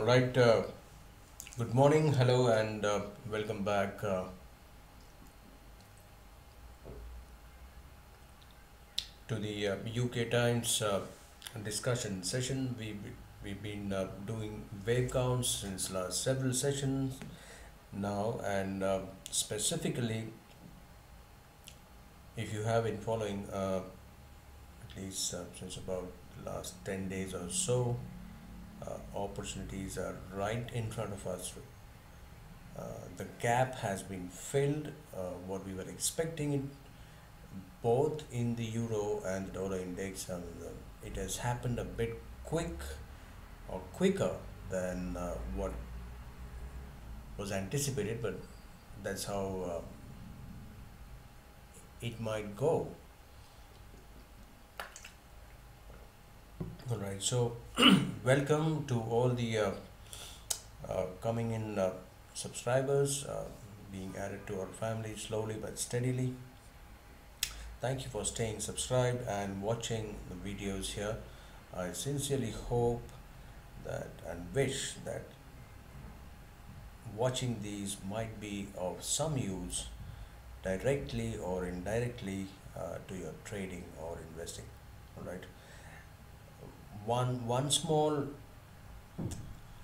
All right. Good morning, hello, and welcome back to the UK Times discussion session. We've been doing wave counts since last several sessions now, and specifically, if you have been following at least since about last 10 days or so, opportunities are right in front of us. The gap has been filled. What we were expecting it both in the euro and the dollar index, and it has happened a bit quicker than what was anticipated, but that's how it might go. All right, so welcome to all the coming in subscribers being added to our family slowly but steadily. Thank you for staying subscribed and watching the videos here. I sincerely hope that and wish that watching these might be of some use directly or indirectly to your trading or investing. All right. One small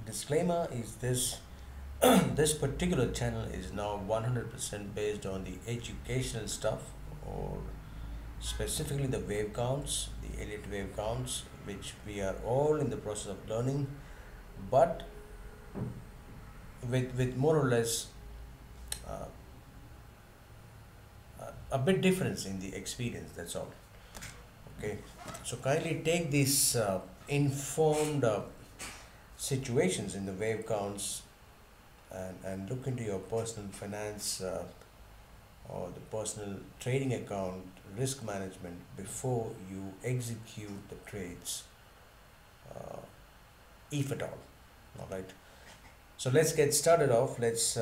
disclaimer is this: this particular channel is now 100% based on the educational stuff, or specifically the wave counts, the Elliott wave counts, which we are all in the process of learning, but with more or less uh, a bit difference in the experience. That's all. Okay, so kindly take these informed situations in the wave counts and look into your personal finance or the personal trading account risk management before you execute the trades, if at all. All right. So let's get started off. Let's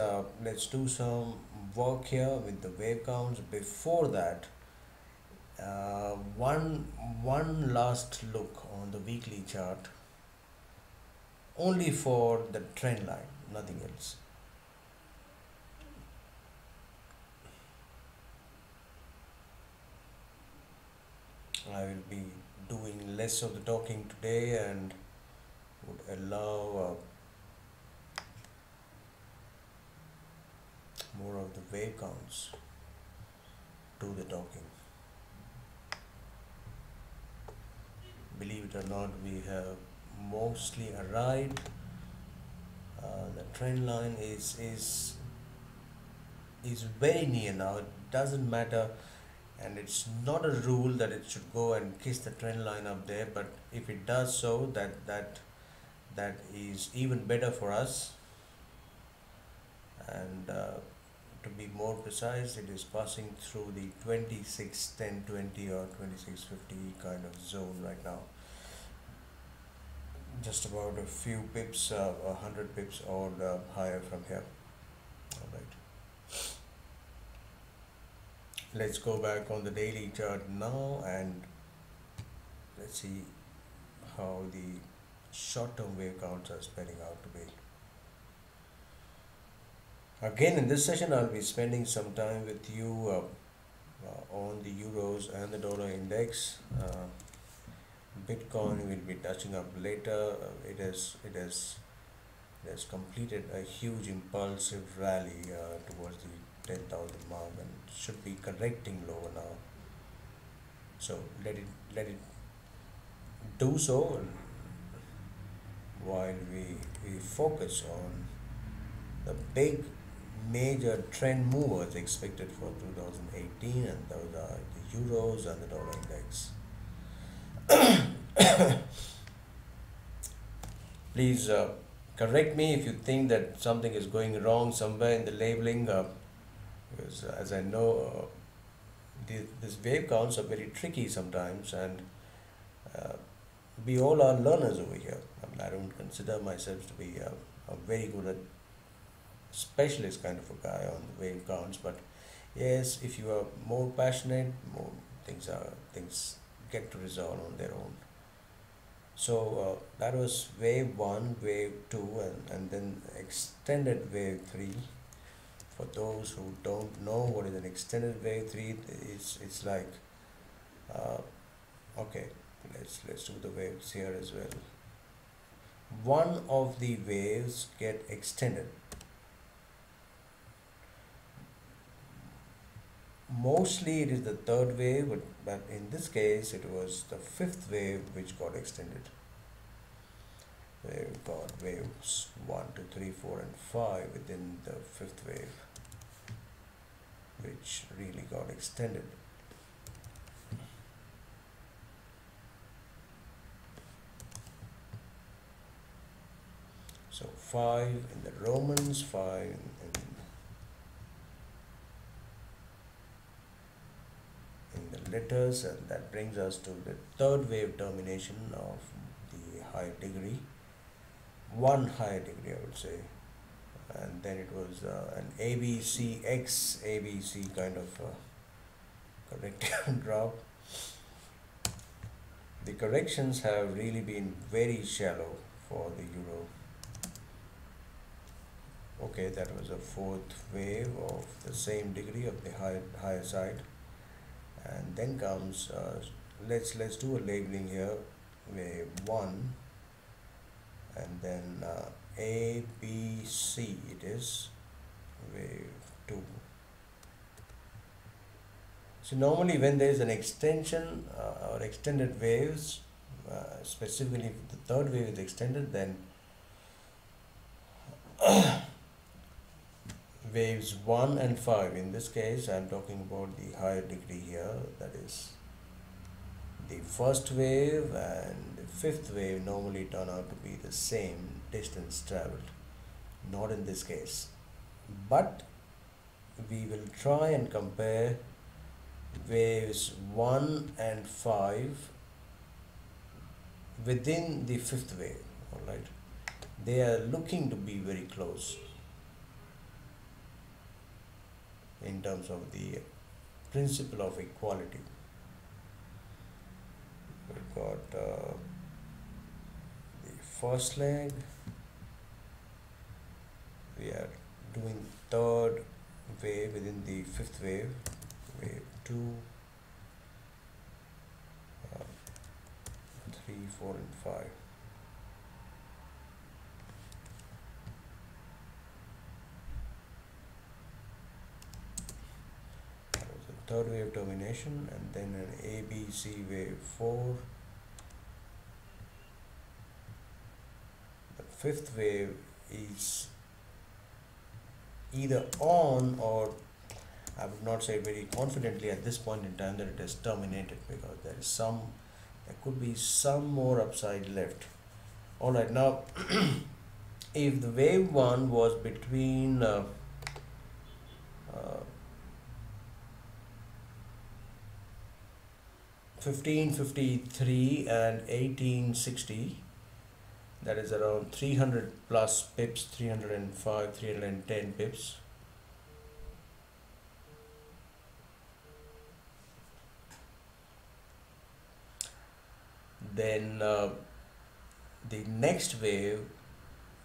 do some work here with the wave counts. Before that, one last look on the weekly chart, only for the trend line, nothing else. I will be doing less of the talking today and would allow more of the wave counts to the talking. Believe it or not, we have mostly arrived. The trend line is very near now. It doesn't matter, and it's not a rule that it should go and kiss the trend line up there. But if it does so, that is even better for us. And to be more precise, it is passing through the 26.10.20 or 26.50 kind of zone right now. Just about a few pips, 100 pips or higher from here. All right. Let's go back on the daily chart now and let's see how the short-term wave counts are spelling out to be. Again, in this session, I'll be spending some time with you on the euros and the dollar index. Bitcoin will be touching up later. It has completed a huge impulsive rally towards the 10,000 mark and should be correcting lower now. So let it do so while we focus on the big major trend movers expected for 2018, and those are the euros and the dollar index. Please correct me if you think that something is going wrong somewhere in the labeling, because as I know, these wave counts are very tricky sometimes, and uh, we all are learners over here. I mean, I don't consider myself to be a very good at specialist kind of a guy on the wave counts, but yes, if you are more passionate, more things get to resolve on their own. So that was wave 1, wave 2, and then extended wave 3. For those who don't know what is an extended wave 3, it's like uh, okay, let's do the waves here as well. One of the waves get extended. Mostly it is the third wave, but in this case it was the fifth wave which got extended. We've got waves 1, 2, 3, 4, and 5 within the fifth wave, which really got extended. So 5 in the Romans, 5 in the letters, and that brings us to the third wave termination of the higher degree. One higher degree, I would say, and then it was an ABCX ABC kind of corrective drop. The corrections have really been very shallow for the euro. Okay, that was a fourth wave of the same degree of the higher side, and then comes let's do a labeling here. Wave 1, and then A, B, C it is, wave 2. So normally when there is an extension or extended waves, specifically if the third wave is extended, then waves 1 and 5, in this case I am talking about the higher degree here, that is the first wave and the fifth wave normally turn out to be the same distance traveled. Not in this case, but we will try and compare waves 1 and 5 within the fifth wave. Alright, they are looking to be very close in terms of the principle of equality. We've got the first leg, we are doing third wave within the fifth wave, wave 2, 3, 4, and 5. Third wave termination, and then an ABC wave 4. The fifth wave is either on, or I would not say very confidently at this point in time that it is terminated, because there could be some more upside left. Alright, now if the wave 1 was between 1553 and 1860, that is around 300 plus pips, 305, 310 pips. Then the next wave,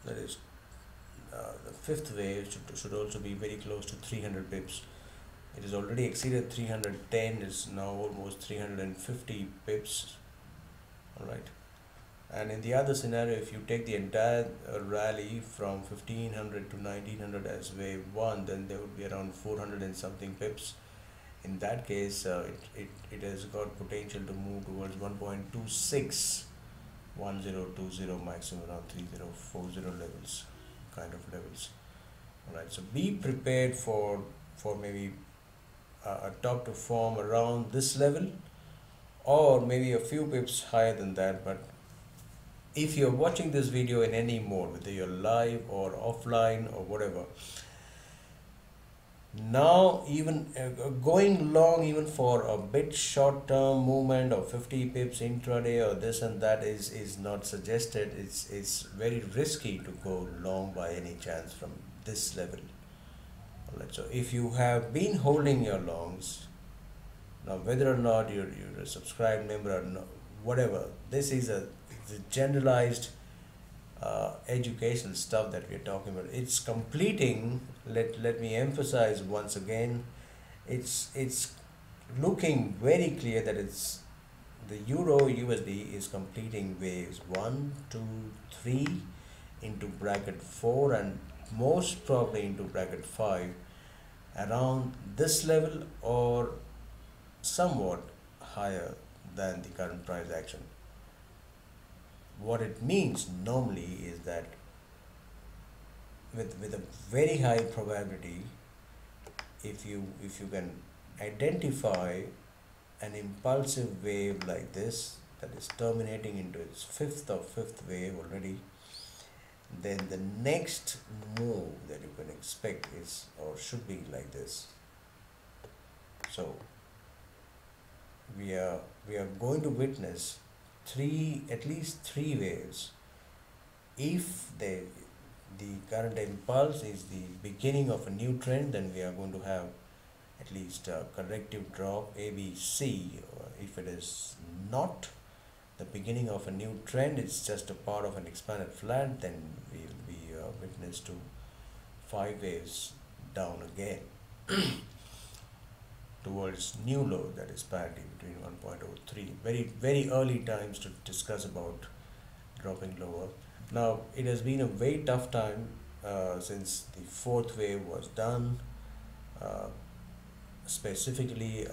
that is the fifth wave, should also be very close to 300 pips. It is already exceeded 310, is now almost 350 pips. Alright, and in the other scenario, if you take the entire rally from 1500 to 1900 as wave 1, then there would be around 400 and something pips. In that case, it has got potential to move towards 1.26, 1020, maximum around 3040 levels, kind of levels. Alright, so be prepared for maybe a top to form around this level, or maybe a few pips higher than that. But if you're watching this video in any mode, whether you're live or offline or whatever, now even going long, even for a bit short term movement of 50 pips intraday or this and that is not suggested. It's very risky to go long by any chance from this level. Alright, so if you have been holding your longs, now whether or not you're a subscribed member or not, whatever, this is a the generalized educational stuff that we're talking about. It's completing. Let me emphasize once again. It's looking very clear that it's the Euro USD is completing waves 1, 2, 3 into bracket 4 and most probably into bracket 5 around this level or somewhat higher than the current price action. What it means normally is that with a very high probability, if you can identify an impulsive wave like this that is terminating into its fifth wave already, then the next move that you can expect is or should be like this. So we are going to witness at least three waves. If the current impulse is the beginning of a new trend, then we are going to have at least a corrective drop ABC. If it is not the beginning of a new trend, it's just a part of an expanded flat, then we will be witness to 5 waves down again towards new low, that is parity between 1.03. Very early times to discuss about dropping lower. Now it has been a very tough time since the fourth wave was done. Specifically,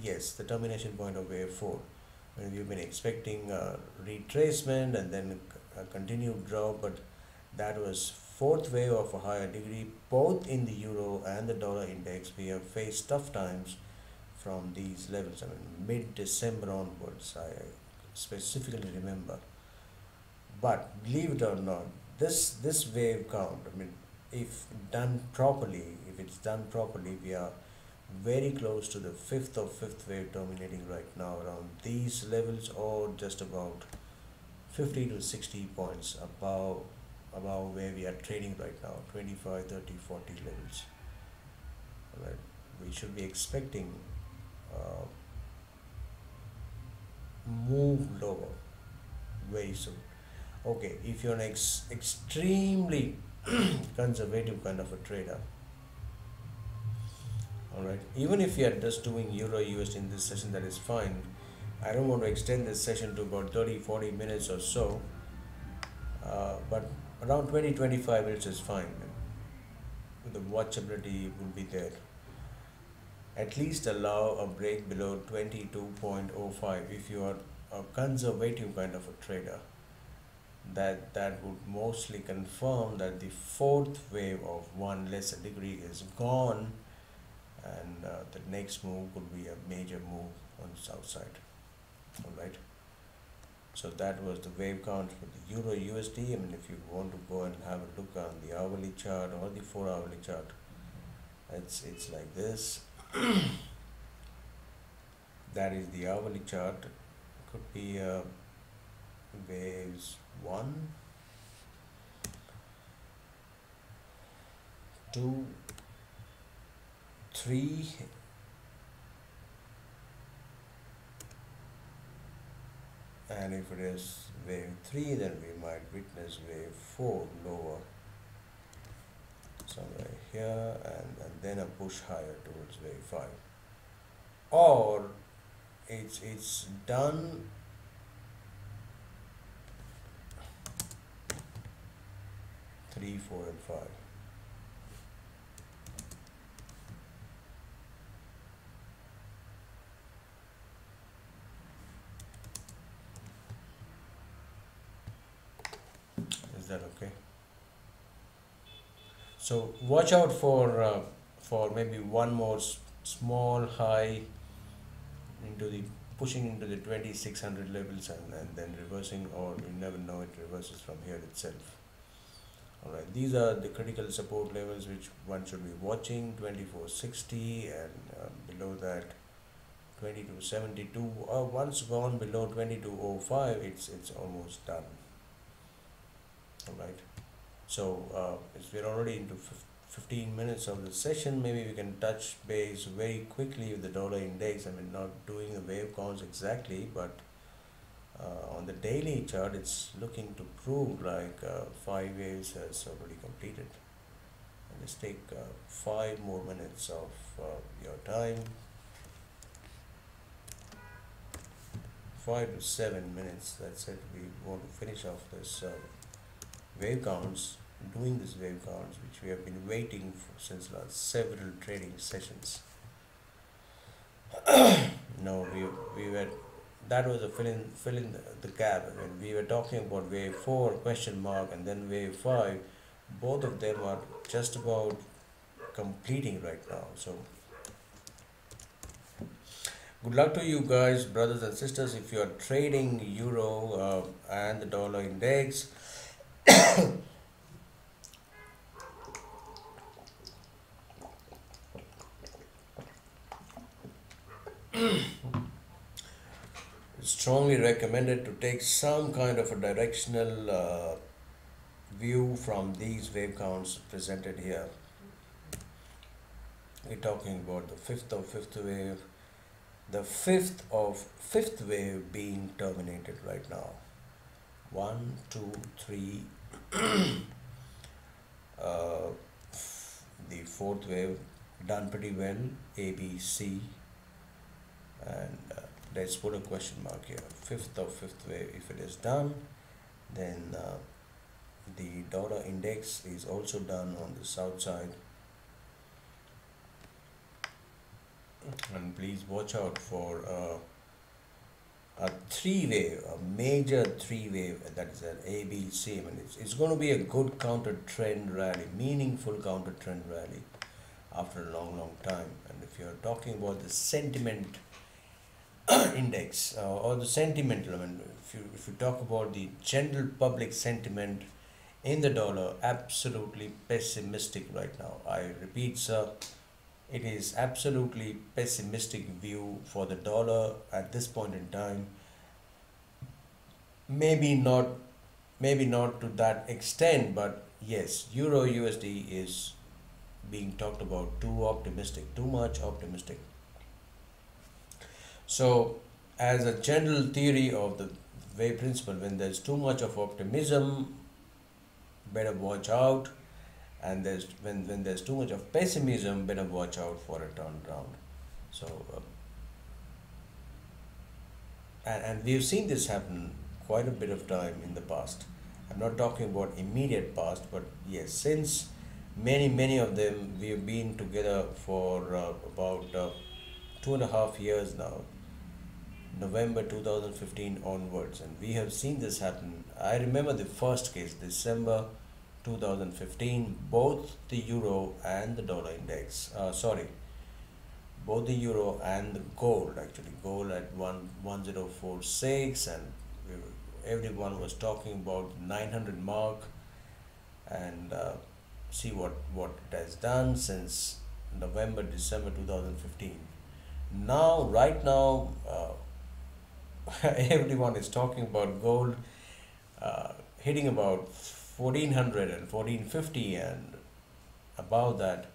yes, the termination point of wave 4. When we've been expecting retracement and then a continued drop, but that was fourth wave of a higher degree. Both in the euro and the dollar index, we have faced tough times from these levels. I mean, mid-December onwards, I specifically remember. But believe it or not, this wave count, I mean, if it's done properly, we are very close to the fifth wave terminating right now around these levels, or just about 50 to 60 points above where we are trading right now, 25, 30, 40 levels. Right. We should be expecting move lower very soon. Okay, if you're an extremely conservative kind of a trader, all right, even if you are just doing Euro USD in this session, that is fine. I don't want to extend this session to about 30-40 minutes or so, but around 20-25 minutes is fine. The watchability will be there. At least allow a break below 22.05 if you are a conservative kind of a trader. That would mostly confirm that the fourth wave of one lesser degree is gone, and the next move could be a major move on the south side. All right. So that was the wave count for the Euro USD. I mean, if you want to go and have a look on the hourly chart or the 4-hourly chart, it's like this. That is the hourly chart. Could be waves 1, 2, 3, and if it is wave 3, then we might witness wave 4 lower somewhere here, and then a push higher towards wave 5, or it's done three, 4, and 5. Is that okay? So watch out for maybe one more small high into the pushing into the 2600 levels, and then reversing, or you never know, it reverses from here itself. All right, these are the critical support levels which one should be watching: 2460, and below that 2272. Once gone below 2205, it's almost done. All right. So as we're already into 15 minutes of the session, maybe we can touch base very quickly with the dollar index. I mean, not doing the wave counts exactly, but On the daily chart, it's looking to prove like 5 waves has already completed. And let's take 5 more minutes of your time, 5 to 7 minutes. That's it. We want to finish off this wave counts, doing this wave counts, which we have been waiting for since last several trading sessions. No, we were that was a fill in the gap. When we were talking about wave 4 question mark and then wave 5, both of them are just about completing right now. So good luck to you guys, brothers and sisters. If you are trading euro and the dollar index, strongly recommended to take some kind of a directional view from these wave counts presented here. We're talking about the fifth wave, the fifth wave being terminated right now. 1, 2, 3. uh, the fourth wave done pretty well. A, B, C, and let's put a question mark here. Fifth wave. If it is done, then the dollar index is also done on the south side. And please watch out for a three-wave, a major three-wave, that is an ABC. I mean, it's going to be a good counter trend rally, meaningful counter trend rally after a long time. And if you're talking about the sentiment index or the sentimental, I mean, if you talk about the general public sentiment in the dollar, absolutely pessimistic right now. I repeat, sir, it is absolutely pessimistic view for the dollar at this point in time. Maybe not to that extent, but yes, Euro USD is being talked about too optimistic, too much optimistic. So, as a general theory of the wave principle, when there's too much of optimism, better watch out. And when there's too much of pessimism, better watch out for a turnaround. So, and we've seen this happen quite a bit of time in the past. I'm not talking about immediate past, but yes, since many of them, we have been together for about 2.5 years now, November 2015 onwards, and we have seen this happen. I remember the first case, December 2015, both the euro and the dollar index, both the euro and the gold, actually gold at 1046, and everyone was talking about 900 mark, and see what it has done since December 2015. Now, right now, everyone is talking about gold hitting about 1400 and 1450 and above that.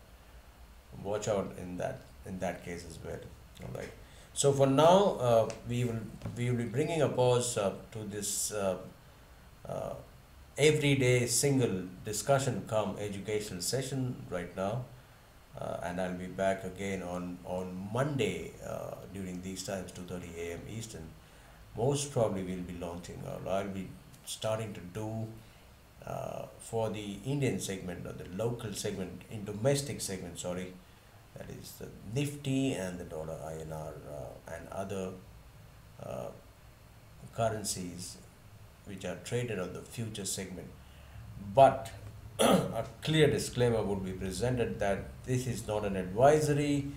Watch out in that case as well. All right. So for now, we will be bringing a pause to this everyday single discussion come educational session right now, and I'll be back again on Monday during these times, 2:30 a.m. Eastern. Most probably we'll be launching, I'll be starting to do for the Indian segment or the local segment, in domestic segment, sorry, that is the Nifty and the dollar INR and other currencies which are traded on the future segment. But a clear disclaimer would be presented that this is not an advisory,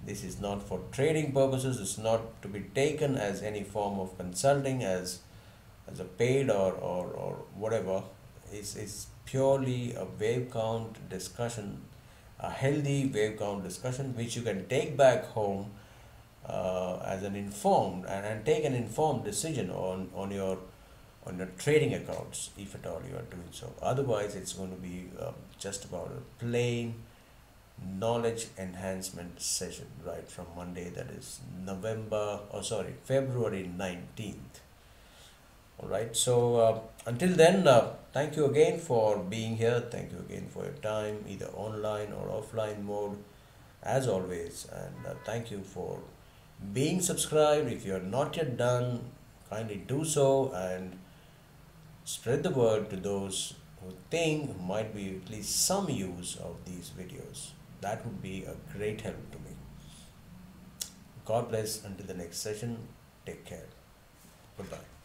this is not for trading purposes, it's not to be taken as any form of consulting, as a paid or whatever. It's purely a wave count discussion, a healthy wave count discussion which you can take back home as an informed and take an informed decision on your trading accounts, if at all you are doing so. Otherwise, it's going to be just about a plain knowledge enhancement session right from Monday, that is February 19th. All right. So until then, thank you again for being here. Thank you again for your time, either online or offline mode, as always. And thank you for being subscribed. If you are not yet done, kindly do so and spread the word to those who think might be at least some use of these videos. That would be a great help to me. God bless. Until the next session, take care. Goodbye.